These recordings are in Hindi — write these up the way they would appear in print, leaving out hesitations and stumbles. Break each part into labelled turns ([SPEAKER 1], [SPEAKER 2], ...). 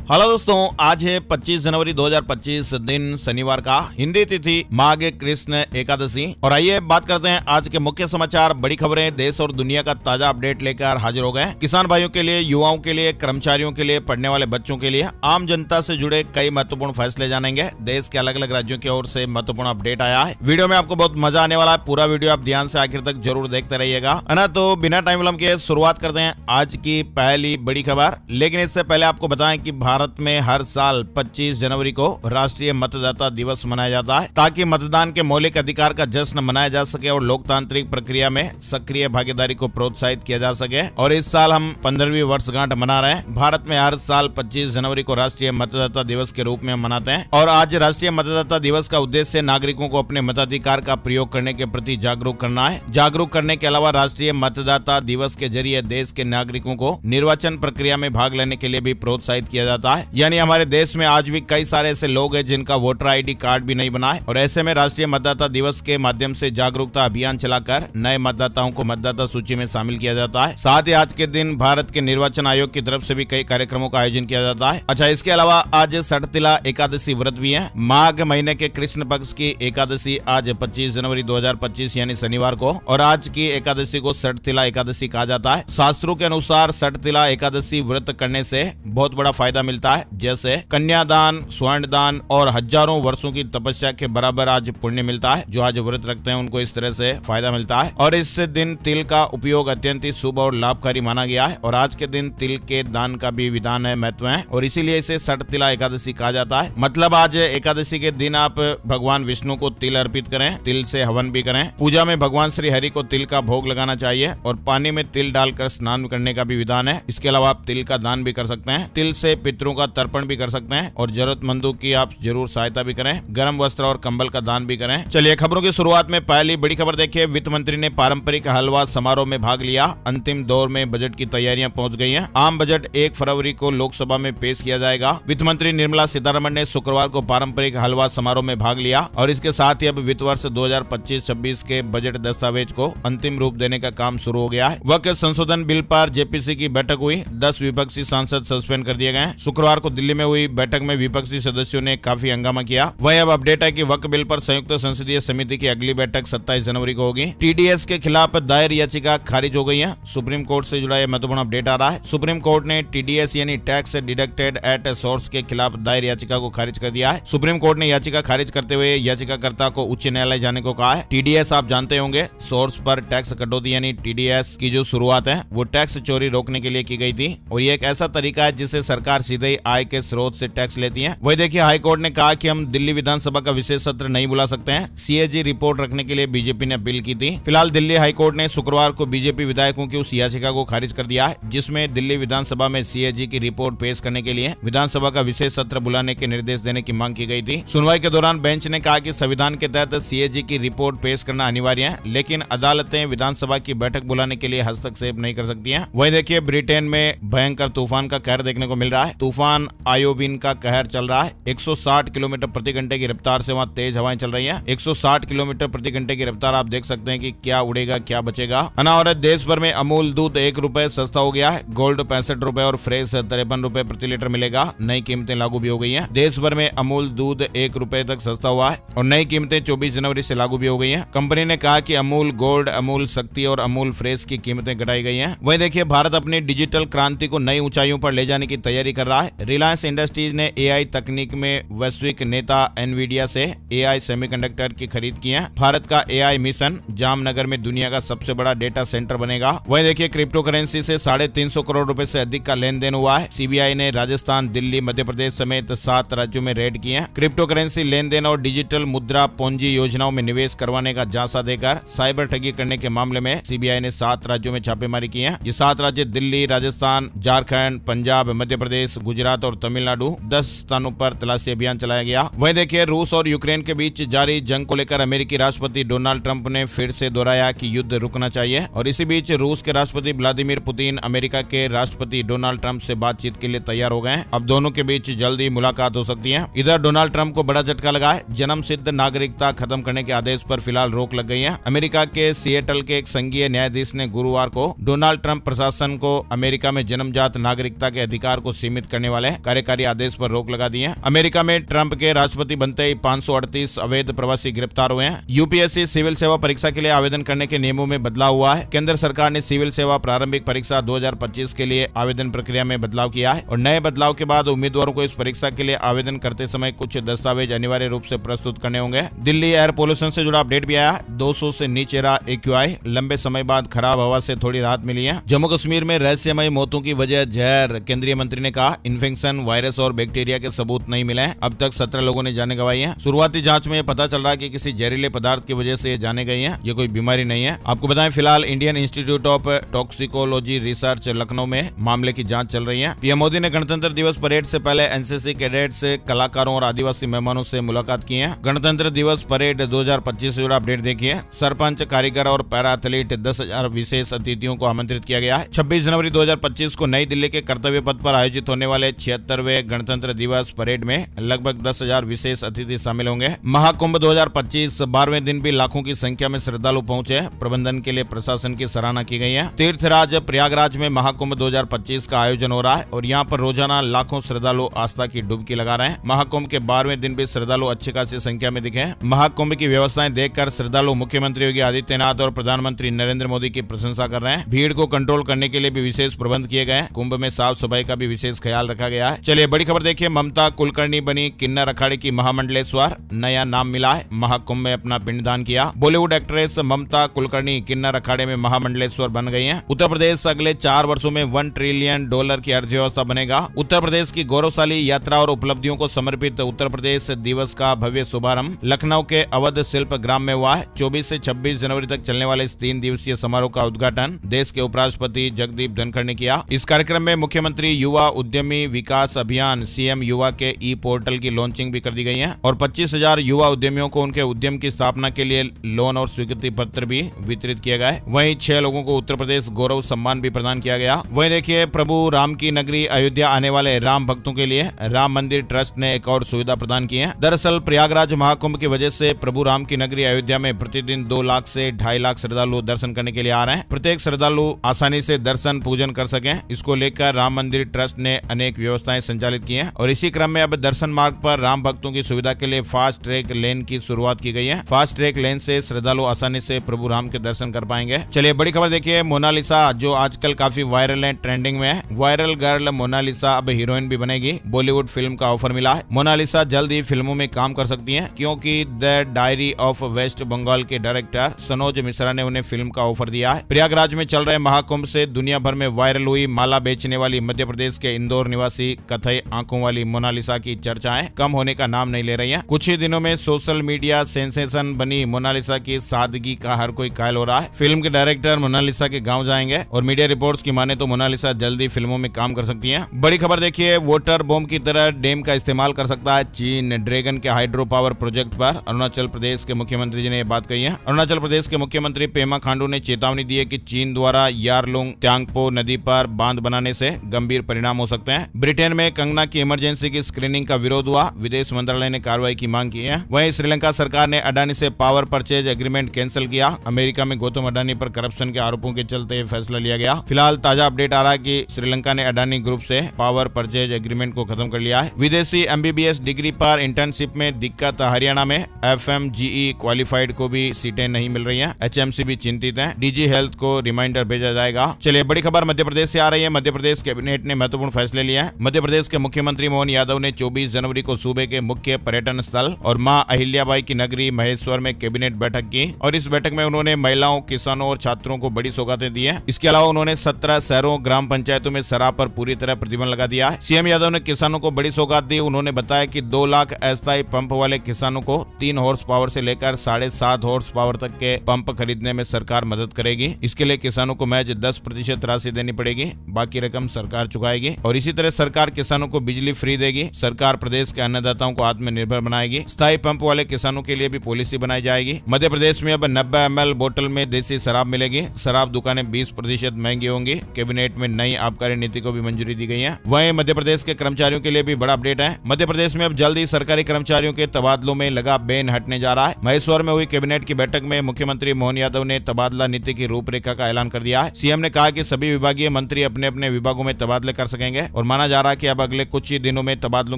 [SPEAKER 1] हेलो दोस्तों, आज है 25 जनवरी 2025 दिन शनिवार का। हिंदी तिथि माघ कृष्ण एकादशी। और आइए बात करते हैं आज के मुख्य समाचार, बड़ी खबरें, देश और दुनिया का ताजा अपडेट लेकर हाजिर हो गए। किसान भाइयों के लिए, युवाओं के लिए, कर्मचारियों के लिए, पढ़ने वाले बच्चों के लिए, आम जनता से जुड़े कई महत्वपूर्ण फैसले जानेंगे। देश के अलग अलग राज्यों की ओर से महत्वपूर्ण अपडेट आया है। वीडियो में आपको बहुत मजा आने वाला है। पूरा वीडियो आप ध्यान से आखिर तक जरूर देखते रहिएगा, है ना। तो बिना टाइम विलंब के शुरुआत करते हैं आज की पहली बड़ी खबर। लेकिन इससे पहले आपको बताएं कि भारत में हर साल 25 जनवरी को राष्ट्रीय मतदाता दिवस मनाया जाता है, ताकि मतदान के मौलिक अधिकार का जश्न मनाया जा सके और लोकतांत्रिक प्रक्रिया में सक्रिय भागीदारी को प्रोत्साहित किया जा सके। और इस साल हम 15वीं वर्षगांठ मना रहे हैं। भारत में हर साल 25 जनवरी को राष्ट्रीय मतदाता दिवस के रूप में मनाते हैं। और आज राष्ट्रीय मतदाता दिवस का उद्देश्य नागरिकों को अपने मताधिकार का प्रयोग करने के प्रति जागरूक करना है। जागरूक करने के अलावा राष्ट्रीय मतदाता दिवस के जरिए देश के नागरिकों को निर्वाचन प्रक्रिया में भाग लेने के लिए भी प्रोत्साहित किया जाता है। यानी हमारे देश में आज भी कई सारे ऐसे लोग हैं जिनका वोटर आईडी कार्ड भी नहीं बना है, और ऐसे में राष्ट्रीय मतदाता दिवस के माध्यम से जागरूकता अभियान चलाकर नए मतदाताओं को मतदाता सूची में शामिल किया जाता है। साथ ही आज के दिन भारत के निर्वाचन आयोग की तरफ से भी कई कार्यक्रमों का आयोजन किया जाता है। अच्छा, इसके अलावा आज सठतिला एकादशी व्रत भी है। माघ महीने के कृष्ण पक्ष की एकादशी आज 25 जनवरी 2025 यानी शनिवार को, और आज की एकादशी को सठतिला एकादशी कहा जाता है। शास्त्रों के अनुसार सठतिला एकादशी व्रत करने से बहुत बड़ा फायदा मिलता है, जैसे कन्यादान, स्वर्ण दान और हजारों वर्षों की तपस्या के बराबर आज पुण्य मिलता है। जो आज व्रत रखते हैं उनको इस तरह से फायदा मिलता है। और इस दिन तिल का उपयोग अत्यंत ही शुभ और लाभकारी माना गया है। और आज के दिन तिल के दान का भी विधान है, महत्व है, और इसीलिए इसे सठतिला एकादशी कहा जाता है। मतलब आज एकादशी के दिन आप भगवान विष्णु को तिल अर्पित करें, तिल से हवन भी करें। पूजा में भगवान श्री हरि को तिल का भोग लगाना चाहिए और पानी में तिल डालकर स्नान करने का भी विधान है। इसके अलावा आप तिल का दान भी कर सकते हैं। तिल से पितरों का तर्पण भी कर सकते हैं और जरूरतमंदों की आप जरूर सहायता भी करें। गर्म वस्त्र और कंबल का दान भी करें। चलिए खबरों की शुरुआत में पहली बड़ी खबर देखिए। वित्त मंत्री ने पारंपरिक हलवा समारोह में भाग लिया। अंतिम दौर में बजट की तैयारियां पहुंच गई हैं। आम बजट 1 फरवरी को लोकसभा में पेश किया जाएगा। वित्त मंत्री निर्मला सीतारमण ने शुक्रवार को पारंपरिक हलवा समारोह में भाग लिया और इसके साथ ही अब वित्त वर्ष 2025-26 के बजट दस्तावेज को अंतिम रूप देने का काम शुरू हो गया है। वक्फ संशोधन बिल पर जेपीसी की बैठक हुई। 10 विपक्षी सांसद सस्पेंड कर दिए गए। शुक्रवार को दिल्ली में हुई बैठक में विपक्षी सदस्यों ने काफी हंगामा किया। वही अब अपडेट है कि वक्फ बिल पर संयुक्त संसदीय समिति की अगली बैठक 27 जनवरी को होगी। टीडीएस के खिलाफ दायर याचिका खारिज हो गई है। सुप्रीम कोर्ट से जुड़ा यह महत्वपूर्ण अपडेट आ रहा है। सुप्रीम कोर्ट ने टीडीएस यानी टैक्स डिडक्टेड एट सोर्स के खिलाफ दायर याचिका को खारिज कर दिया है। सुप्रीम कोर्ट ने याचिका खारिज करते हुए याचिकाकर्ता को उच्च न्यायालय जाने को कहा है। टीडीएस आप जानते होंगे, सोर्स पर टैक्स कटौती यानी टीडीएस की जो शुरुआत है वो टैक्स चोरी रोकने के लिए की गई थी, और ये एक ऐसा तरीका है जिससे सरकार सीधे ही आय के स्रोत से टैक्स लेती है। वही देखिए, हाईकोर्ट ने कहा कि हम दिल्ली विधानसभा का विशेष सत्र नहीं बुला सकते हैं। सीएजी रिपोर्ट रखने के लिए बीजेपी ने अपील की थी। फिलहाल दिल्ली हाईकोर्ट ने शुक्रवार को बीजेपी विधायकों की उस याचिका को खारिज कर दिया है जिसमें दिल्ली विधानसभा में सीएजी की रिपोर्ट पेश करने के लिए विधानसभा का विशेष सत्र बुलाने के निर्देश देने की मांग की गई थी। सुनवाई के दौरान बेंच ने कहा कि संविधान के तहत सीएजी की रिपोर्ट पेश करना अनिवार्य है, लेकिन अदालतें विधानसभा की बैठक बुलाने के लिए हस्तक्षेप नहीं कर सकती है। वही देखिए, ब्रिटेन में भयंकर तूफान का कहर देखने को मिल रहा है। तूफान आयोविन का कहर चल रहा है। 160 किलोमीटर प्रति घंटे की रफ्तार से वहां तेज हवाएं चल रही हैं। 160 किलोमीटर प्रति घंटे की रफ्तार, आप देख सकते हैं कि क्या उड़ेगा क्या बचेगा, है ना। और देश भर में अमूल दूध 1 रुपए सस्ता हो गया है। गोल्ड 65 रुपए और फ्रेश 53 रुपए प्रति लीटर मिलेगा। नई कीमतें लागू भी हो गई हैं। देश भर में अमूल दूध 1 रुपए तक सस्ता हुआ है और नई कीमतें 24 जनवरी से लागू भी हो गई हैं। कंपनी ने कहा कि अमूल गोल्ड, अमूल शक्ति और अमूल फ्रेश की कीमतें घटाई गई हैं। वहीं देखिए, भारत अपनी डिजिटल क्रांति को नई ऊंचाइयों पर ले जाने की तैयारी कर रहा है। रिलायंस इंडस्ट्रीज ने एआई तकनीक में वैश्विक नेता एनवीडिया से एआई सेमीकंडक्टर की खरीद की है। भारत का एआई मिशन जामनगर में दुनिया का सबसे बड़ा डेटा सेंटर बनेगा। वहीं देखिए, क्रिप्टो करेंसी से 350 करोड़ रुपए से अधिक का लेन देन हुआ है। सीबीआई ने राजस्थान, दिल्ली, मध्य प्रदेश समेत 7 राज्यों में रेड किए हैं। क्रिप्टो करेंसी लेन देन और डिजिटल मुद्रा पोंजी योजनाओं में निवेश करवाने का झांसा देकर साइबर ठगी करने के मामले में सीबीआई ने 7 राज्यों में छापेमारी की है। ये 7 राज्य दिल्ली, राजस्थान, झारखंड, पंजाब, मध्य प्रदेश, गुजरात और तमिलनाडु। 10 स्थानों पर तलाशी अभियान चलाया गया। वहीं देखिए, रूस और यूक्रेन के बीच जारी जंग को लेकर अमेरिकी राष्ट्रपति डोनाल्ड ट्रंप ने फिर से दोहराया कि युद्ध रुकना चाहिए। और इसी बीच रूस के राष्ट्रपति व्लादिमीर पुतिन अमेरिका के राष्ट्रपति डोनाल्ड ट्रंप से बातचीत के लिए तैयार हो गए। अब दोनों के बीच जल्दी मुलाकात हो सकती है। इधर डोनाल्ड ट्रंप को बड़ा झटका लगा है। जन्म सिद्ध नागरिकता खत्म करने के आदेश पर फिलहाल रोक लग गई है। अमेरिका के सिएटल के एक संघीय न्यायाधीश ने गुरुवार को डोनाल्ड ट्रंप प्रशासन को अमेरिका में जन्मजात नागरिकता के अधिकार को सीमित करने वाले कार्यकारी आदेश पर रोक लगा दी है। अमेरिका में ट्रंप के राष्ट्रपति बनते ही 538 अवैध प्रवासी गिरफ्तार हुए हैं। यूपीएससी सिविल सेवा परीक्षा के लिए आवेदन करने के नियमों में बदलाव हुआ है। केंद्र सरकार ने सिविल सेवा प्रारंभिक परीक्षा 2025 के लिए आवेदन प्रक्रिया में बदलाव किया है और नए बदलाव के बाद उम्मीदवारों को इस परीक्षा के लिए आवेदन करते समय कुछ दस्तावेज अनिवार्य रूप से प्रस्तुत करने होंगे। दिल्ली एयर पोल्यूशन से जुड़ा अपडेट भी आया, 200 से नीचे रहा AQI, लंबे समय बाद खराब हवा से थोड़ी राहत मिली है। जम्मू कश्मीर में रहस्यमय मौतों की वजह जहर, केंद्रीय मंत्री ने कहा। इन्फेक्शन, वायरस और बैक्टीरिया के सबूत नहीं मिले हैं। अब तक 17 लोगों ने जाने गंवाई है। शुरुआती जांच में पता चल रहा है कि किसी जहरीले पदार्थ की वजह से ये जाने गई है। ये कोई बीमारी नहीं है। आपको बताएं, फिलहाल Indian institute of toxicology research Lucknow में मामले की जांच चल रही है। पीएम मोदी ने गणतंत्र दिवस परेड से पहले एनसीसी कैडेट्स, कलाकारों और आदिवासी मेहमानों से मुलाकात की है। गणतंत्र दिवस परेड 2025 से जुड़ा अपडेट देखिए। सरपंच, कारीगर और पैरा एथलीट 10,000 विशेष अतिथियों को आमंत्रित किया गया है। 26 जनवरी 2025 को नई दिल्ली के कर्तव्य पथ पर आयोजित होने वाले 76वें गणतंत्र दिवस परेड में लगभग 10,000 विशेष अतिथि शामिल होंगे। महाकुंभ 2025 12वें दिन भी लाखों की संख्या में श्रद्धालु पहुंचे। प्रबंधन के लिए प्रशासन की सराहना की गई है। तीर्थराज प्रयागराज में महाकुंभ 2025 का आयोजन हो रहा है और यहाँ पर रोजाना लाखों श्रद्धालु आस्था की डुबकी लगा रहे हैं। महाकुंभ के 12वें दिन भी श्रद्धालु अच्छी खासी संख्या में दिखे। महाकुंभ की व्यवस्थाएं देखकर श्रद्धालु मुख्यमंत्री योगी आदित्यनाथ और प्रधानमंत्री नरेंद्र मोदी की प्रशंसा कर रहे हैं। भीड़ को कंट्रोल करने के लिए भी विशेष प्रबंध किए गए। कुंभ में साफ सफाई का भी विशेष ख्याल रखा गया है। चलिए बड़ी खबर देखिए। ममता कुलकर्णी बनी किन्नर अखाड़े की महामंडलेश्वर, नया नाम मिला है। महाकुंभ में अपना पिंडदान किया। बॉलीवुड एक्ट्रेस ममता कुलकर्णी किन्नर अखाड़े में महामंडलेश्वर बन गई है। उत्तर प्रदेश अगले 4 वर्षों में $1 ट्रिलियन की अर्थव्यवस्था बनेगा। उत्तर प्रदेश की गौरवशाली यात्रा और उपलब्धियों को समर्पित उत्तर प्रदेश दिवस का भव्य शुभारंभ लखनऊ के अवध शिल्प ग्राम में हुआ है। 24 से 26 जनवरी तक चलने वाले इस 3 दिवसीय समारोह का उद्घाटन देश के उपराष्ट्रपति जगदीप धनखड़ ने किया। इस कार्यक्रम में मुख्यमंत्री युवा उद्यमी विकास अभियान CM युवा के पोर्टल की लॉन्चिंग भी कर दी गई है और 25,000 युवा उद्यमियों को उनके उद्यम की स्थापना के लिए लोन और स्वीकृति पत्र भी वितरित किए गए। वहीं 6 लोगों को उत्तर प्रदेश गौरव सम्मान भी प्रदान किया गया। वहीं देखिए, प्रभु राम की नगरी अयोध्या आने वाले राम भक्तों के लिए राम मंदिर ट्रस्ट ने एक और सुविधा प्रदान की है। दरअसल प्रयागराज महाकुंभ की वजह से प्रभु राम की नगरी अयोध्या में प्रतिदिन 2 लाख से 2.5 लाख श्रद्धालु दर्शन करने के लिए आ रहे हैं। प्रत्येक श्रद्धालु आसानी से दर्शन पूजन कर सके, इसको लेकर राम मंदिर ट्रस्ट ने अनेक व्यवस्थाएं संचालित की हैं और इसी क्रम में अब दर्शन मार्ग पर राम भक्तों की सुविधा के लिए फास्ट ट्रैक लेन की शुरुआत की गई है। फास्ट ट्रैक लेन से श्रद्धालु आसानी से प्रभु राम के दर्शन कर पाएंगे। चलिए बड़ी खबर देखिए। मोनालिसा, जो आजकल काफी वायरल है, ट्रेंडिंग में है। वायरल गर्ल मोनालिसा अब हीरोइन भी बनेगी। बॉलीवुड फिल्म का ऑफर मिला है। मोनालिसा जल्द ही फिल्मों में काम कर सकती हैं क्योंकि the diary of West Bengal के डायरेक्टर सनोज मिश्रा ने उन्हें फिल्म का ऑफर दिया है। प्रयागराज में चल रहे महाकुंभ से दुनिया भर में वायरल हुई माला बेचने वाली मध्य प्रदेश के इंदौर निवासी कथई आंखों वाली मोनालिसा की चर्चाएं कम होने का नाम नहीं ले रही हैं। कुछ ही दिनों में सोशल मीडिया सेंसेशन बनी मोनालिसा की सादगी का हर कोई कायल हो रहा है। फिल्म के डायरेक्टर मोनालिसा के गांव जाएंगे और मीडिया रिपोर्ट्स की माने तो मोनालिसा जल्दी फिल्मों में काम कर सकती है। बड़ी खबर देखिए। वाटर बॉम्ब की तरह डैम का इस्तेमाल कर सकता है चीन। ड्रैगन के हाइड्रो पावर प्रोजेक्ट पर अरुणाचल प्रदेश के मुख्यमंत्री जी ने यह बात कही है। अरुणाचल प्रदेश के मुख्यमंत्री पेमा खांडू ने चेतावनी दी है कि चीन द्वारा यारलुंग त्यांगपो नदी पर बांध बनाने से गंभीर परिणाम हो सकते हैं। ब्रिटेन में कंगना की इमरजेंसी की स्क्रीनिंग का विरोध हुआ। विदेश मंत्रालय ने कार्रवाई की मांग की है। वहीं श्रीलंका सरकार ने अडानी से पावर परचेज एग्रीमेंट कैंसिल किया। अमेरिका में गौतम अडानी पर करप्शन के आरोपों के चलते यह फैसला लिया गया। फिलहाल ताजा अपडेट आ रहा है कि श्रीलंका ने अडानी ग्रुप से पावर परचेज एग्रीमेंट को खत्म कर लिया है। विदेशी MBBS डिग्री पर इंटर्नशिप में दिक्कत। हरियाणा में FMGE क्वालिफाइड को भी सीटें नहीं मिल रही हैं। HMC भी चिंतित है। DG हेल्थ को रिमाइंडर भेजा जाएगा। चलिए बड़ी खबर मध्य प्रदेश से आ रही है। मध्य प्रदेश कैबिनेट ने महत्वपूर्ण फैसले लिए हैं। मध्य प्रदेश के मुख्यमंत्री मोहन यादव ने 24 जनवरी को सूबे के मुख्य पर्यटन स्थल और मां अहिल्याबाई की नगरी महेश्वर में कैबिनेट बैठक की और इस बैठक में उन्होंने महिलाओं, किसानों और छात्रों को बड़ी सौगातें दी है। इसके अलावा उन्होंने 17 शहरों, ग्राम पंचायतों में शराब पर पूरी तरह प्रतिबंध लगा दिया है। CM यादव ने किसानों को बड़ी सौगात दी। उन्होंने बताया कि 2 लाख अस्थायी पंप वाले किसानों को 3 हॉर्स पावर से लेकर 7.5 हॉर्स पावर तक के पंप खरीदने में सरकार मदद करेगी। इसके लिए किसानों को महज 10% राशि देनी पड़ेगी, बाकी रकम सरकार चुकाएगी और इसी तरह सरकार किसानों को बिजली फ्री देगी। सरकार प्रदेश के अन्नदाताओं को आत्मनिर्भर बनाएगी। स्थायी पंप वाले किसानों के लिए भी पॉलिसी बनाई जाएगी। मध्य प्रदेश में अब 90 ml बोतल में देसी शराब मिलेगी। शराब दुकानें 20% महंगी होंगी। कैबिनेट में नई आबकारी नीति को भी मंजूरी दी गई है। वहीं मध्य प्रदेश के कर्मचारियों के लिए भी बड़ा अपडेट है। मध्य प्रदेश में अब जल्द ही सरकारी कर्मचारियों के तबादलों में लगा बैन हटने जा रहा है। महेश्वर में हुई कैबिनेट की बैठक में मुख्यमंत्री मोहन यादव ने तबादला नीति की रूपरेखा का ऐलान कर दिया है। CM ने कहा कि सभी विभागीय मंत्री अपने अपने विभागों में तबादले कर सकेंगे और और माना जा रहा है कि अब अगले कुछ ही दिनों में तबादलों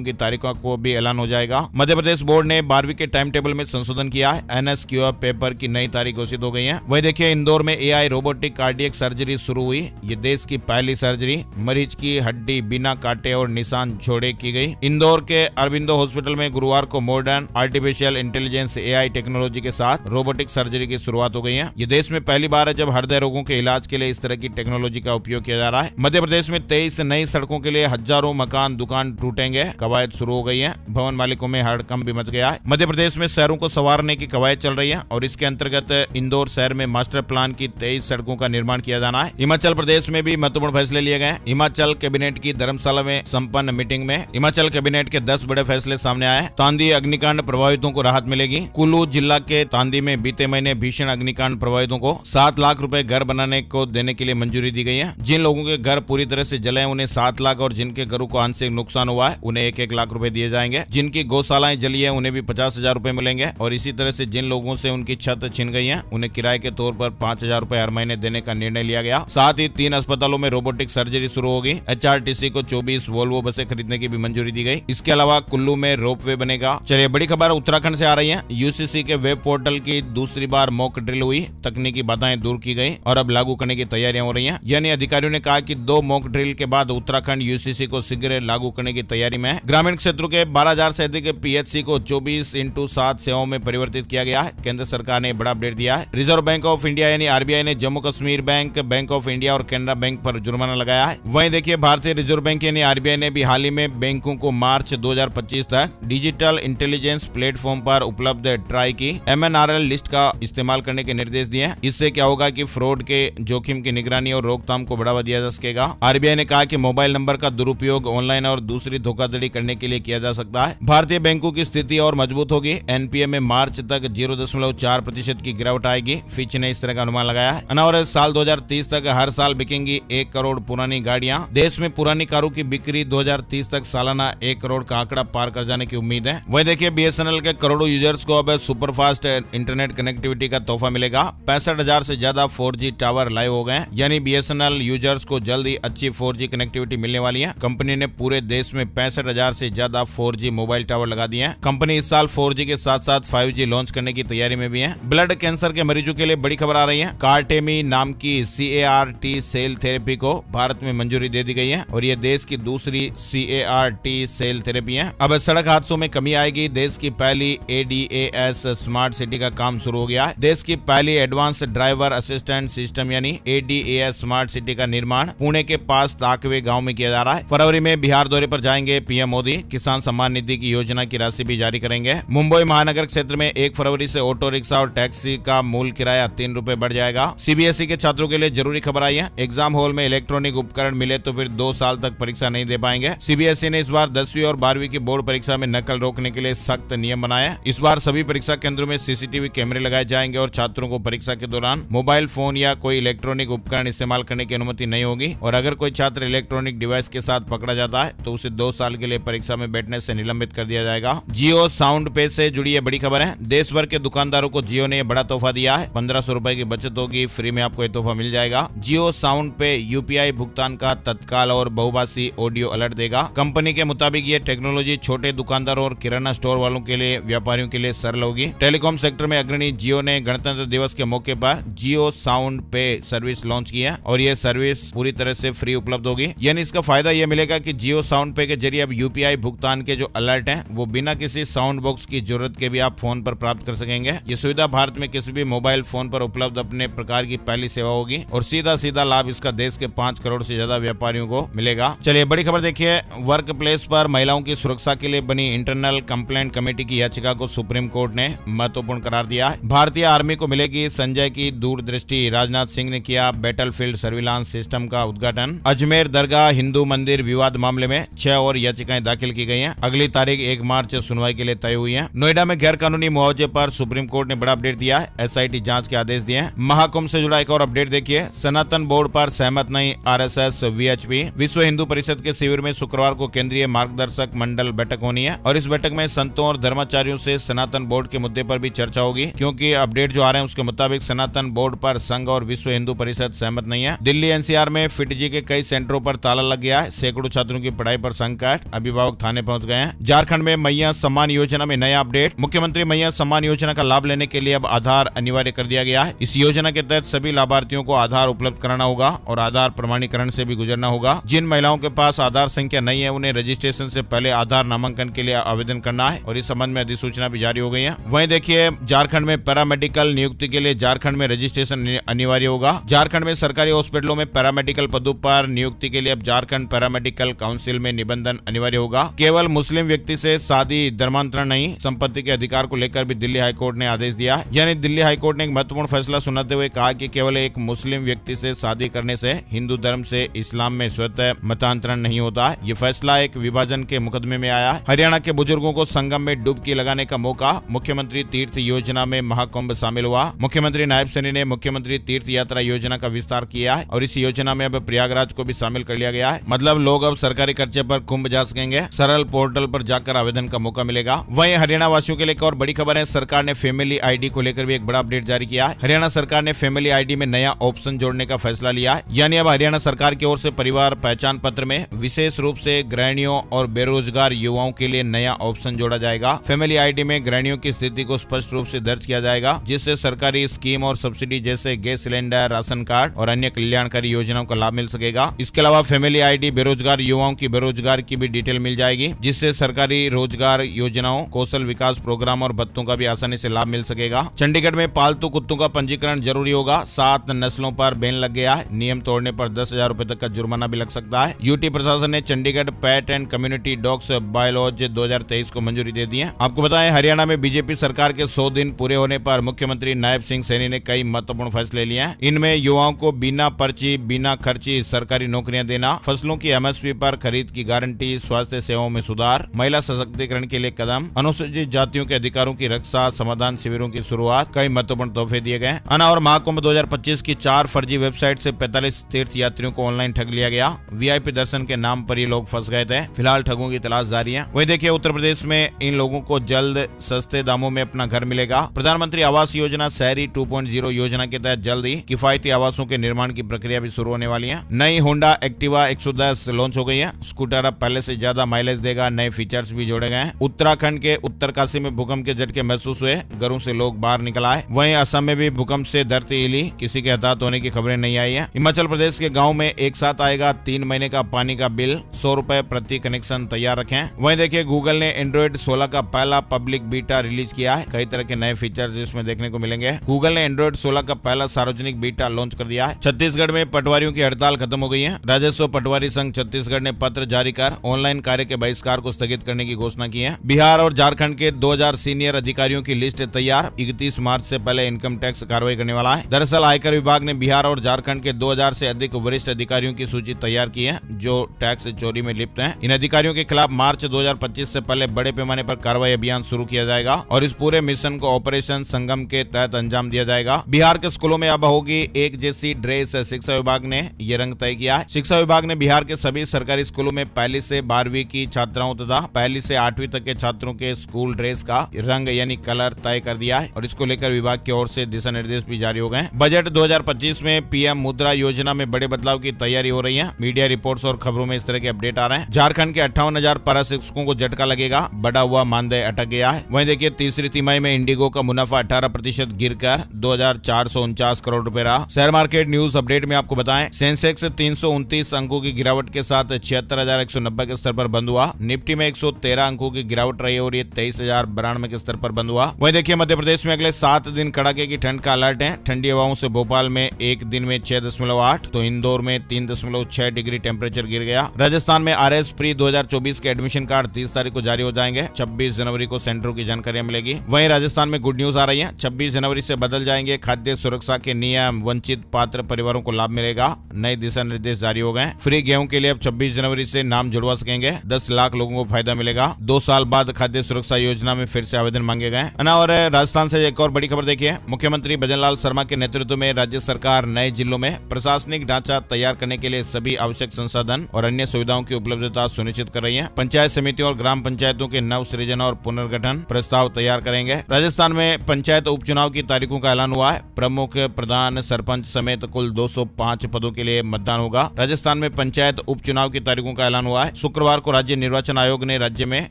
[SPEAKER 1] की तारीखों को भी ऐलान हो जाएगा। मध्य प्रदेश बोर्ड ने 12वीं के टाइम टेबल में संशोधन किया है। NSQF पेपर की नई तारीख घोषित हो गई है। वही देखिए, इंदौर में AI रोबोटिक कार्डियक सर्जरी शुरू हुई। ये देश की पहली सर्जरी, मरीज की हड्डी बिना काटे और निशान छोड़े की गई। इंदौर के अरबिंदो हॉस्पिटल में गुरुवार को modern artificial intelligence AI technology के साथ रोबोटिक सर्जरी की शुरुआत हो गई है। ये देश में पहली बार है जब हृदय रोगों के इलाज के लिए इस तरह की टेक्नोलॉजी का उपयोग किया जा रहा है। मध्य प्रदेश में 23 नई सड़कों के लिए हजारों मकान दुकान टूटेंगे। कवायद शुरू हो गई है। भवन मालिकों में हड़कंप भी मच गया है। मध्य प्रदेश में शहरों को संवारने की कवायद चल रही है और इसके अंतर्गत इंदौर शहर में मास्टर प्लान की 23 सड़कों का निर्माण किया जाना है। हिमाचल प्रदेश में भी महत्वपूर्ण फैसले लिए गए। हिमाचल कैबिनेट की धर्मशाला में संपन्न मीटिंग में हिमाचल कैबिनेट के 10 बड़े फैसले सामने आए। तांदी अग्निकांड प्रभावितों को राहत मिलेगी। कुल्लू जिला के तांदी में बीते महीने भीषण अग्निकांड प्रभावितों को 7 लाख रुपए घर बनाने को देने के लिए मंजूरी दी गई है। जिन लोगों के घर पूरी तरह से जले हैं उन्हें 7 लाख और जिनके घरों को आंशिक नुकसान हुआ है उन्हें 1-1 लाख रुपए दिए जाएंगे। जिनकी गौशालाएं जली है उन्हें भी 50,000 रुपए मिलेंगे और इसी तरह से जिन लोगों से उनकी छत छिन गई है उन्हें किराए के तौर पर 5,000 रुपए हर महीने देने का निर्णय लिया गया। साथ ही 3 अस्पतालों में रोबोटिक सर्जरी शुरू होगी। HRTC को 24 वोल्वो बसें खरीदने की भी मंजूरी दी गई। इसके अलावा कुल्लू में रोपवे बनेगा। चलिए, बड़ी खबर उत्तराखंड से आ रही है। UCC के वेब पोर्टल की दूसरी बार मॉक ड्रिल हुई। तकनीकी बाधाएं दूर की गई और अब लागू करने की तैयारियां हो रही हैं। यानी अधिकारियों ने कहा कि 2 मॉक ड्रिल के बाद उत्तराखंड UCC को शीघ्र लागू करने की तैयारी में है। ग्रामीण क्षेत्रों के 12,000 से अधिक PHC को 24/7 सेवाओं में परिवर्तित किया गया है। केंद्र सरकार ने बड़ा अपडेट दिया है। रिजर्व बैंक ऑफ इंडिया यानी RBI ने Jammu Kashmir bank, bank of India और कैनरा बैंक पर जुर्माना लगाया है। वहीं देखिए, भारतीय रिजर्व बैंक यानी RBI ने भी हाल ही में बैंकों को मार्च 2025 तक डिजिटल इंटेलिजेंस प्लेटफॉर्म पर उपलब्ध ट्राई की MNRL लिस्ट का इस्तेमाल करने के निर्देश दिए हैं। इससे क्या होगा कि फ्रॉड के जोखिम की निगरानी और रोकथाम को बढ़ावा दिया जा सकेगा। RBI ने कहा कि मोबाइल नंबर का दुरुपयोग ऑनलाइन और दूसरी धोखाधड़ी करने के लिए किया जा सकता है। भारतीय बैंकों की स्थिति और मजबूत होगी। NPA में मार्च तक 0.4% की गिरावट आएगी। फिच ने इस तरह का अनुमान लगाया है। और साल 2030 तक हर साल बिकेंगी 1 करोड़ पुरानी गाड़ियां। देश में पुरानी कारों की बिक्री 2030 तक सालाना 1 करोड़ का आंकड़ा पार कर जाने की उम्मीद है। वही देखिए, BSNL के करोड़ों यूजर्स को अब सुपरफास्ट इंटरनेट कनेक्टिविटी का तोहफा मिलेगा। 65,000 से ज्यादा 4G टावर लाइव हो गए। यानी BSNL यूजर्स को जल्द ही अच्छी 4G कनेक्टिविटी मिलने वाली है। कंपनी ने पूरे देश में 65,000 से ज्यादा 4G मोबाइल टावर लगा दिए हैं। कंपनी इस साल 4G के साथ साथ 5G लॉन्च करने की तैयारी में भी है। ब्लड कैंसर के मरीजों के लिए बड़ी खबर आ रही है। कार्टेमी नाम की CAR-T सेल थेरेपी को भारत में मंजूरी दे दी गई है और ये देश की दूसरी CAR-T सेल थेरेपी है। अब सड़क हादसों में कमी आएगी। देश की पहली ADAS स्मार्ट सिटी का काम शुरू हो गया है। देश की पहली एडवांस ड्राइवर असिस्टेंट सिस्टम यानी ADAS स्मार्ट सिटी का निर्माण पुणे के पास ताकवे गांव में किया जा रहा है। फरवरी में बिहार दौरे पर जाएंगे PM मोदी। किसान सम्मान निधि की योजना की राशि भी जारी करेंगे। मुंबई महानगर क्षेत्र में 1 फरवरी से ऑटो रिक्शा और टैक्सी का मूल किराया 3 रुपए बढ़ जाएगा। CBSE के छात्रों के लिए जरूरी खबर आई है। एग्जाम हॉल में इलेक्ट्रॉनिक उपकरण मिले तो फिर 2 साल तक परीक्षा नहीं दे पाएंगे। CBSE ने इस बार 10वीं और 12वीं की बोर्ड परीक्षा में नकल रोकने के लिए सख्त नियम बनाए हैं। इस बार सभी परीक्षा केंद्रों में CCTV कैमरे लगाए जाएंगे और छात्रों को परीक्षा के दौरान मोबाइल फोन या कोई इलेक्ट्रॉनिक उपकरण इस्तेमाल करने की अनुमति नहीं होगी और अगर कोई छात्र इलेक्ट्रॉनिक डिवाइस के साथ पकड़ा जाता है तो उसे 2 साल के लिए परीक्षा में बैठने से निलंबित कर दिया जाएगा। जियो साउंड पे से जुड़ी ये बड़ी खबर है। देश भर के दुकानदारों को जियो ने बड़ा तोहफा दिया है। 1500 रुपए की बचत होगी। फ्री में आपको ये तोहफा मिल जाएगा। जियो साउंड पे UPI भुगतान का तत्काल और बहुभाषी ऑडियो अलर्ट देगा। कंपनी के मुताबिक ये टेक्नोलॉजी छोटे दुकानदारों और किराना स्टोर वालों के लिए, व्यापारियों के लिए सरल होगी। टेलीकॉम सेक्टर में अग्रणी जियो ने गणतंत्र दिवस के मौके पर जियो साउंड पे सर्विस लॉन्च की है और ये सर्विस पूरी तरह से फ्री उपलब्ध होगी। यानी इसका फायदा ये मिलेगा कि जियो साउंड पे के जरिए अब UPI भुगतान के जो अलर्ट हैं वो बिना किसी साउंड बॉक्स की जरूरत के भी आप फोन पर प्राप्त कर सकेंगे। ये सुविधा भारत में किसी भी मोबाइल फोन पर उपलब्ध अपने प्रकार की पहली सेवा होगी और सीधा लाभ इसका देश के 5 करोड़ से ज्यादा व्यापारियों को मिलेगा। चलिए, बड़ी खबर देखिए। वर्क प्लेस पर महिलाओं की सुरक्षा के लिए बनी इंटरनल कंप्लेंट कमेटी की याचिका को सुप्रीम कोर्ट ने महत्वपूर्ण करार दिया है। भारतीय आर्मी को मिलेगी संजय की दूरदृष्टि। राजनाथ सिंह ने किया बैटलफील्ड सर्विलांस सिस्टम का उद्घाटन। अजमेर दरगाह हिंदू मंदिर विवाद मामले में 6 और याचिकाएं दाखिल की गई हैं। अगली तारीख 1 मार्च सुनवाई के लिए तय हुई है। नोएडा में गैर कानूनी मुआवजे पर सुप्रीम कोर्ट ने बड़ा अपडेट दिया है। SIT जांच के आदेश दिए हैं। महाकुंभ से जुड़ा एक और अपडेट देखिए। सनातन बोर्ड पर सहमत नहीं RSS VHP। विश्व हिंदू परिषद के शिविर में शुक्रवार को केंद्रीय मार्गदर्शक मंडल बैठक होनी है और इस बैठक में संतों और धर्माचार्यों से सनातन बोर्ड के मुद्दे पर भी चर्चा होगी क्योंकि अपडेट जो आ रहे हैं उसके मुताबिक सनातन बोर्ड पर संघ और विश्व हिंदू परिषद सहमत नहीं है। दिल्ली NCR में FITG के कई सेंटरों पर ताला लग गया गया है। सैकड़ों छात्रों की पढ़ाई पर संकट, अभिभावक थाने पहुंच गए हैं। झारखंड में मैया सम्मान योजना में नया अपडेट। मुख्यमंत्री मैया सम्मान योजना का लाभ लेने के लिए अब आधार अनिवार्य कर दिया गया है। इस योजना के तहत सभी लाभार्थियों को आधार उपलब्ध कराना होगा और आधार प्रमाणीकरण से भी गुजरना होगा। जिन महिलाओं के पास आधार संख्या नहीं है, उन्हें रजिस्ट्रेशन से पहले आधार नामांकन के लिए आवेदन करना है और इस संबंध में अधिसूचना भी जारी हो गई है। वहीं देखिए, झारखंड में पैरामेडिकल नियुक्ति के लिए झारखंड में रजिस्ट्रेशन अनिवार्य होगा। झारखंड में सरकारी हॉस्पिटलों में पैरामेडिकल पदों पर नियुक्ति के लिए अब झारखंड पैरामेडिकल काउंसिल में निबंधन अनिवार्य होगा। केवल मुस्लिम व्यक्ति से शादी धर्मांतरण नहीं, संपत्ति के अधिकार को लेकर भी दिल्ली हाईकोर्ट ने आदेश दिया। यानी दिल्ली हाईकोर्ट ने एक महत्वपूर्ण फैसला सुनाते हुए कहा कि केवल एक मुस्लिम व्यक्ति से शादी करने से हिंदू धर्म से इस्लाम में स्वतः मतांतरण नहीं होता है। ये फैसला एक विभाजन के मुकदमे में आया है। हरियाणा के बुजुर्गों को संगम में डुबकी लगाने का मौका। मुख्यमंत्री तीर्थ योजना में महाकुंभ शामिल हुआ। मुख्यमंत्री नायब सैनी ने मुख्यमंत्री तीर्थ यात्रा योजना का विस्तार किया है और इस योजना में अब प्रयागराज को भी शामिल कर लिया गया है। मतलब लोग अब सरकारी खर्चे पर कुंभ जा सकेंगे। सरल पोर्टल पर जाकर आवेदन का मौका मिलेगा। वहीं हरियाणा वासियों के लिए एक और बड़ी खबर है। सरकार ने फैमिली आईडी को लेकर भी एक बड़ा अपडेट जारी किया है। हरियाणा सरकार ने फैमिली आईडी में नया ऑप्शन जोड़ने का फैसला लिया है। यानी अब हरियाणा सरकार की ओर से परिवार पहचान पत्र में विशेष रूप से गृहिणियों और बेरोजगार युवाओं के लिए नया ऑप्शन जोड़ा जाएगा। फैमिली आईडी में गृहिणियों की स्थिति को स्पष्ट रूप से दर्ज किया जाएगा, जिससे सरकारी स्कीम और सब्सिडी जैसे गैस सिलेंडर, राशन कार्ड और अन्य कल्याणकारी योजनाओं का लाभ मिल सकेगा। इसके अलावा फैमिली आईडी बेरोजगार युवाओं की बेरोजगार की भी डिटेल मिल जाएगी, जिससे सरकारी रोजगार योजनाओं, कौशल विकास प्रोग्राम और भत्तों का भी आसानी से लाभ मिल सकेगा। चंडीगढ़ में पालतू कुत्तों का पंजीकरण जरूरी होगा। 7 नस्लों पर बैन लग गया है। नियम तोड़ने पर 10,000 रुपए तक का जुर्माना भी लग सकता है। यूटी प्रशासन ने Chandigarh pet and community dogs bylaws 2023 को मंजूरी दे दी है। आपको बताएं, हरियाणा में बीजेपी सरकार के 100 दिन पूरे होने पर मुख्यमंत्री नायब सिंह सैनी ने कई महत्वपूर्ण फैसले लिए हैं। इनमें युवाओं को बिना पर्ची, बिना खर्ची सरकारी नौकरियां देना, फसलों की एमएसपी पर खरीद की गारंटी, स्वास्थ्य सेवाओं में सुधार, महिला सशक्तिकरण के लिए कदम, अनुसूचित जातियों के अधिकारों की रक्षा, समाधान शिविरों की शुरुआत, कई महत्वपूर्ण तोहफे दिए गए। अना और महाकुंभ 2025 की 4 फर्जी वेबसाइट से 45 तीर्थ यात्रियों को ऑनलाइन ठग लिया गया। वीआईपी दर्शन के नाम पर ये लोग फंस गए थे। फिलहाल ठगों की तलाश जारी है। वही देखिए, उत्तर प्रदेश में इन लोगों को जल्द सस्ते दामों में अपना घर मिलेगा। प्रधानमंत्री आवास योजना शहरी 2.0 योजना के तहत जल्द ही किफायती आवासों के निर्माण की प्रक्रिया भी शुरू होने वाली है। नई होंडा एक्टिवा 110 लॉन्च हो गई है। स्कूटर अब पहले से ज्यादा माइलेज देगा। नए फीचर्स भी जोड़े गए हैं। उत्तराखंड के उत्तरकाशी में भूकंप के झटके महसूस हुए। घरों से लोग बाहर निकल आए। वहीं असम में भी भूकंप से धरती हिली। किसी के हताहत होने की खबरें नहीं आई है। हिमाचल प्रदेश के गाँव में एक साथ आएगा 3 महीने का पानी का बिल। 100 रुपए प्रति कनेक्शन तैयार रखें। वहीं देखिए, गूगल ने एंड्रॉइड 16 का पहला पब्लिक बीटा रिलीज किया है। कई तरह के नए फीचर्स इसमें देखने को मिलेंगे। गूगल ने एंड्रॉइड 16 का पहला सार्वजनिक बीटा लॉन्च कर दिया है। छत्तीसगढ़ में पटवारियों की हड़ताल खत्म हो गई है। राजस्व पटवारी संघ छत्तीसगढ़ ने पत्र जारी कर ऑनलाइन कार्य के बहिष्कार को स्थगित करने की घोषणा की है। बिहार और झारखंड के 2000 सीनियर अधिकारियों की लिस्ट तैयार। 31 मार्च से पहले इनकम टैक्स कार्रवाई करने वाला है। दरअसल आयकर विभाग ने बिहार और झारखंड के 2000 से अधिक वरिष्ठ अधिकारियों की सूची तैयार की है, जो टैक्स चोरी में लिप्त हैं। इन अधिकारियों के खिलाफ मार्च 2025 से पहले बड़े पैमाने पर कार्रवाई अभियान शुरू किया जाएगा और इस पूरे मिशन को ऑपरेशन संगम के तहत अंजाम दिया जाएगा। बिहार के स्कूलों में अब होगी एक जैसी ड्रेस। शिक्षा विभाग ने ये रंग तय किया है। शिक्षा विभाग ने बिहार के सभी सरकारी स्कूलों में 1 से 12वीं की छात्राओं तथा 1 से 8वीं तक के छात्रों के स्कूल ड्रेस का रंग यानी कलर तय कर दिया है और इसको लेकर विभाग की ओर से दिशा निर्देश भी जारी हो गए। बजट 2025 में पीएम मुद्रा योजना में बड़े बदलाव की तैयारी हो रही है। मीडिया रिपोर्ट्स और खबरों में इस तरह के अपडेट आ रहे हैं। झारखंड के 58,000 पारा शिक्षकों को झटका लगेगा। बढ़ा हुआ मानदेय अटक गया है। वहीं देखिए, तीसरी तिमाही में इंडिगो का मुनाफा 18% गिरकर 2,449 करोड़ रुपए रहा। शेयर मार्केट न्यूज अपडेट में आपको बताएं, सेंसेक्स 329 अंकों की गिरावट के साथ 76,190 के स्तर पर बंद हुआ। निफ्टी में 113 अंकों की गिरावट रही और ये 23,092 के स्तर पर बंद हुआ। वहीं देखिए, मध्य प्रदेश में अगले 7 दिन कड़ाके की ठंड का अलर्ट है। ठंडी हवाओं से भोपाल में एक दिन में 6.8 तो इंदौर में 3.6 डिग्री टेम्परेचर गिर गया। राजस्थान में आरएस प्री 2024 के एडमिशन कार्ड 30 तारीख को जारी हो जाएंगे। 26 जनवरी को सेंटरों की जानकारी मिलेगी। वहीं राजस्थान में गुड न्यूज आ रही है। 26 जनवरी से बदल जाएंगे खाद्य सुरक्षा के नियम। वंचित पात्र परिवारों को लाभ मिलेगा। नए दिशा निर्देश जारी हो गए। फ्री गेहूं के लिए अब 26 जनवरी से नाम जुड़वा सकेंगे। 10 लाख लोगों को फायदा मिलेगा। 2 साल बाद खाद्य सुरक्षा योजना में फिर से आवेदन मांगे गए। और राजस्थान से एक और बड़ी खबर देखिए, मुख्यमंत्री भजनलाल शर्मा के नेतृत्व में राज्य सरकार नए जिलों में प्रशासनिक ढांचा तैयार करने के लिए सभी आवश्यक संसाधन और अन्य सुविधाओं की उपलब्धता सुनिश्चित कर रही है। पंचायत समितियों और ग्राम पंचायतों के नव सृजन और पुनर्गठन प्रस्ताव तैयार करेंगे। राजस्थान में पंचायत उपचुनाव की तारीखों का ऐलान हुआ है। प्रमुख, प्रधान, सरपंच समेत कुल 205 पदों के लिए मतदान होगा। राजस्थान में पंचायत पंचायत उपचुनाव की तारीखों का ऐलान हुआ है। शुक्रवार को राज्य निर्वाचन आयोग ने राज्य में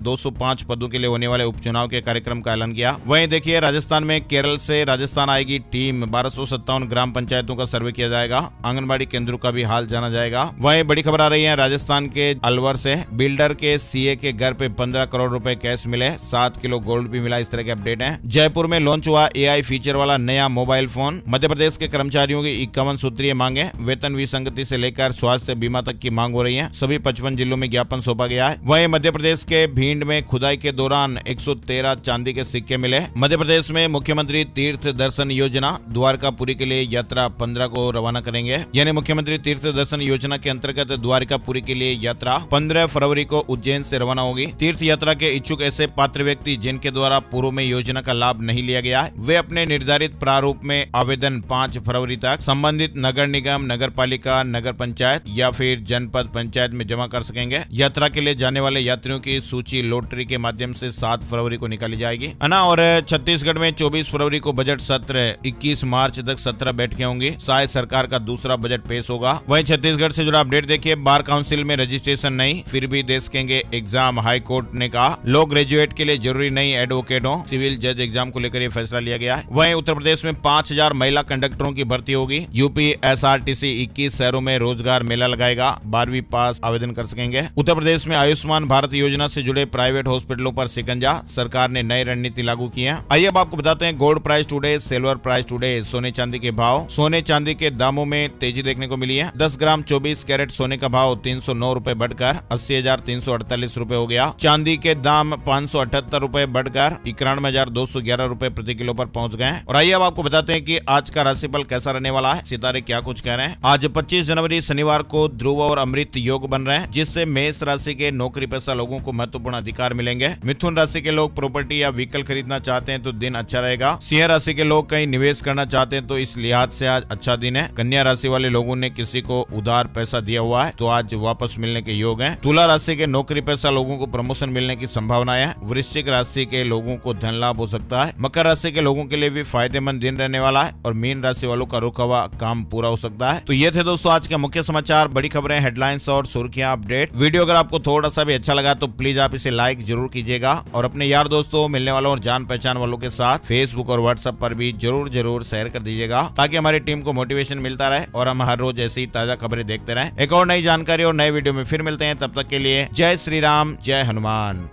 [SPEAKER 1] 205 पदों के लिए होने वाले उपचुनाव के कार्यक्रम का ऐलान किया। वहीं देखिए राजस्थान में केरल से राजस्थान आएगी टीम, 1257 ग्राम पंचायतों का सर्वे किया जाएगा। आंगनबाड़ी केंद्रों का भी हाल जाना जाएगा। वहीं बड़ी खबर आ रही है राजस्थान के अलवर से, बिल्डर के सीए के घर पे 15 करोड़ रुपए कैश मिले, 7 किलो गोल्ड भी मिला। इस तरह के अपडेट है। जयपुर में लॉन्च हुआ एआई फीचर वाला नया मोबाइल फोन। मध्य प्रदेश के कर्मचारियों की 51 सूत्रीय मांगे, वेतन विसंगति से लेकर स्वास्थ्य बीमा तक की मांग हो रही है। सभी 55 जिलों में ज्ञापन सौंपा गया है। वहीं मध्य प्रदेश के भींड में खुदाई के दौरान 113 चांदी के सिक्के मिले। मध्य प्रदेश में मुख्यमंत्री तीर्थ दर्शन योजना द्वारकापुरी के लिए यात्रा 15 को रवाना करेंगे। यानी मुख्यमंत्री तीर्थ दर्शन योजना के अंतर्गत द्वारकापुरी के लिए यात्रा 15 फरवरी को उज्जैन से रवाना होगी। तीर्थ यात्रा के इच्छुक ऐसे पात्र व्यक्ति जिनके द्वारा पूर्व में योजना का लाभ नहीं लिया गया है, वे अपने निर्धारित प्रारूप में आवेदन 5 फरवरी तक संबंधित नगर निगम, नगर पालिका, नगर पंचायत या फिर जनपद पंचायत में जमा कर सकेंगे। यात्रा के लिए जाने वाले यात्रियों की सूची लॉटरी के माध्यम से 7 फरवरी को निकाली जाएगी, है ना। और छत्तीसगढ़ में 24 फरवरी को बजट सत्र, 21 मार्च तक 17 बैठकें होंगी। शायद सरकार का दूसरा बजट पेश होगा। वहीं छत्तीसगढ़ से जुड़ा अपडेट देखिए, बार काउंसिल में रजिस्ट्रेशन नहीं, फिर भी दे सकेंगे एग्जाम। हाई कोर्ट ने कहा लो ग्रेजुएट के लिए जरूरी नहीं एडवोकेट हो। सिविल जज एग्जाम को लेकर यह फैसला लिया गया है। वहीं उत्तर प्रदेश में 5000 महिला कंडक्टरों की भर्ती होगी। यूपी एसआरटीसी 21 शहरों में रोजगार मेला लगाएगा, 12वीं पास आवेदन कर सकेंगे। उत्तर प्रदेश में आयुष्मान भारत योजना से जुड़े प्राइवेट हॉस्पिटलों पर शिकंजा, सरकार ने नई रणनीति लागू की है। आइए अब आपको बताते हैं gold price today, silver price today, सोने चांदी के भाव। सोने चांदी के दामों में तेजी देखने को मिली है। 10 ग्राम 24 कैरेट सोने का भाव 309 रुपए बढ़कर 80,348 रुपए हो गया। चांदी के दाम 578 रुपए बढ़कर 91,211 रुपए प्रति किलो पर पहुंच गए। और आइए अब आपको बताते हैं कि आज का राशिफल कैसा रहने वाला है, सितारे क्या कुछ कह रहे हैं। आज 25 जनवरी शनिवार को ध्रुव और अमृत योग बन रहे हैं, जिससे मेष राशि के नौकरी पेशा लोगों को महत्वपूर्ण अधिकार मिलेंगे। मिथुन राशि के लोग प्रॉपर्टी या व्हीकल खरीदना चाहते हैं तो दिन अच्छा रहेगा। सिंह राशि के लोग कहीं निवेश करना चाहते हैं तो इस लिहाज से आज अच्छा दिन है। कन्या राशि वाले लोगों ने किसी को उधार पैसा दिया हुआ है तो आज वापस मिलने के योग हैं। तुला राशि के नौकरी पेशा लोगों को प्रमोशन मिलने की संभावना है। वृश्चिक राशि के लोगों को धन लाभ हो सकता है। मकर राशि के लोगों के लिए भी फायदेमंद दिन रहने वाला है और मीन राशि वालों का रुका हुआ काम पूरा हो सकता है। तो ये थे दोस्तों आज के मुख्य समाचार, बड़ी खबरें, हेडलाइंस और सुर्खियां, अपडेट। वीडियो अगर आपको थोड़ा सा भी अच्छा लगा तो प्लीज आप इसे लाइक जरूर कीजिएगा और अपने यार दोस्तों, मिलने वालों और जान पहचान वालों के साथ फेसबुक और व्हाट्सएप पर भी जरूर शेयर कर दीजिएगा, ताकि हमारी टीम को मोटिवेशन मिलता रहे और हम हर रोज ऐसी ताजा खबरें देखते रहें। एक और नई जानकारी और नए वीडियो में फिर मिलते हैं, तब तक के लिए जय श्री राम, जय हनुमान।